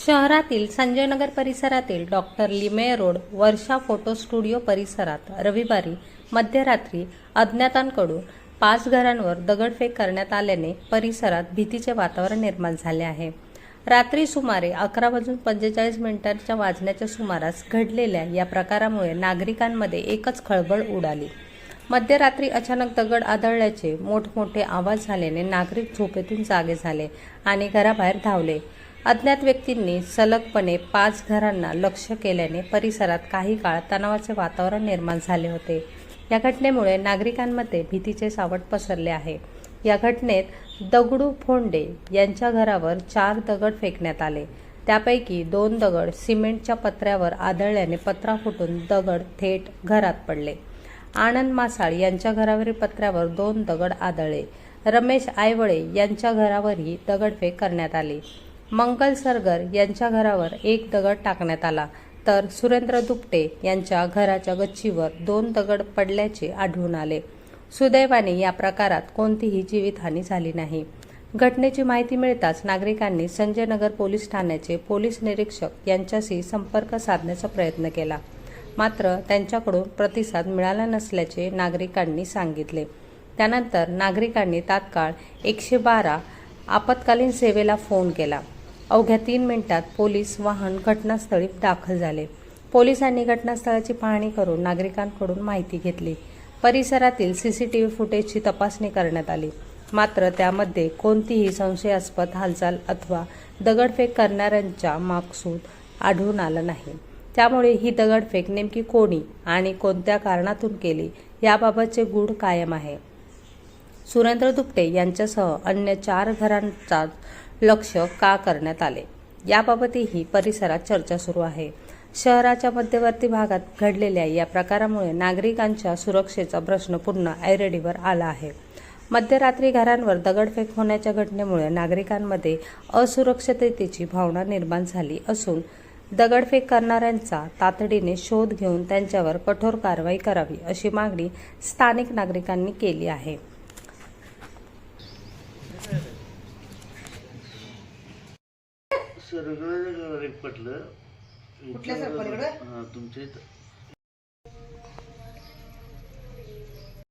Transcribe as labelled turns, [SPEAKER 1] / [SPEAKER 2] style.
[SPEAKER 1] शहरातील संजयनगर परिसरातील doctor Limaye road वर्षा photo studio परिसरात रविवारी मध्यरात्री अज्ञातांकडून 5 घरांवर दगडफेक करण्यात आल्याने परिसरात भीतीचे वातावरण निर्माण झाले आहे। रात्री सुमारे 11:45 वाजण्याच्या सुमारास घडलेल्या या प्रकारामुळे नागरिकांमध्ये एकच खळबळ उडाली। मध्यरात्री अचानक दगड आदळल्याचे मोठमोठे आवाज झाल्याने नागरिक झोपेतून जागे झाले आणि घराबाहेर धावले। अज्ञात व्यक्तींनी सलगपणे 5 घरांना लक्ष्य केल्याने परिसरात काही काळ तणावाचे वातावरण निर्माण झाले होते। या घटनेमुळे नागरिकांमध्ये भीतीचे सावट पसरले आहे। या घटनेत दगडू फोंडे यांच्या घरावर 4 दगड फेकण्यात आले। त्यापैकी 2 दगड सिमेंटच्या पत्र्यावर आदळल्याने पत्रा फुटून दगड थेट घरात पडले। आनंद मासाळ यांच्या घरावरील पत्र्यावर 2 दगड आदळले। रमेश आयवळे यांच्या घरावरही दगडफेक करण्यात आली। मंगल सरगर यांच्या घरावर 1 दगड टाकण्यात आला, तर सुरेंद्र दुपटे यांच्या घराच्या गच्चीवर 2 दगड पडल्याचे आढळून आले। सुदैवाने या प्रकारात कोणतीही जीवितहानी झाली नाही। घटनेची माहिती मिळताच नागरिकांनी संजयनगर पोलीस ठाण्याचे पोलीस निरीक्षक यांच्याशी संपर्क साधण्याचा प्रयत्न केला, मात्र त्यांच्याकडून प्रतिसाद मिळाला नसल्याचे नागरिकांनी सांगितले। त्यानंतर नागरिकांनी तात्काळ 112 आपत्कालीन सेवेला फोन केला। अवघ्या 3 मिनिटात पोलीस वाहन घटनास्थळी दाखल झाले। पोलिसांनी घटनास्थळाची पाहणी करून नागरिकांकडून माहिती घेतली। परिसरातील सीसीटीव्ही फुटेजची तपासणी करण्यात आली, मात्र त्यामध्ये कोणतीही संशयास्पद हालचाल अथवा दगडफेक करणाऱ्यांचा मकसूद आढळून आला नाही। त्यामुळे ही दगडफेक नेमकी कोणी आणि कोणत्या कारणातून केली याबाबतचे गूढ कायम आहे। सुरेंद्र दुपटे यांच्यासह अन्य 4 घरांचा लक्ष्य का करण्यात आले याबाबतही परिसरात चर्चा सुरू आहे। शहराच्या मध्यवर्ती भागात घडलेल्या या प्रकारामुळे नागरिकांच्या सुरक्षेचा प्रश्न पुन्हा ऐरणीवर आला आहे। मध्यरात्री घरांवर दगडफेक होण्याच्या घटनेमुळे नागरिकांमध्ये असुरक्षिततेची भावना निर्माण झाली असून दगडफेक करणाऱ्यांचा तातडीने शोध घेऊन त्यांच्यावर कठोर कारवाई करावी अशी मागणी स्थानिक नागरिकांनी केली आहे।
[SPEAKER 2] सरगळ पटलं
[SPEAKER 3] कुठल्या सर पलीकडे?
[SPEAKER 2] तुमच्या इथं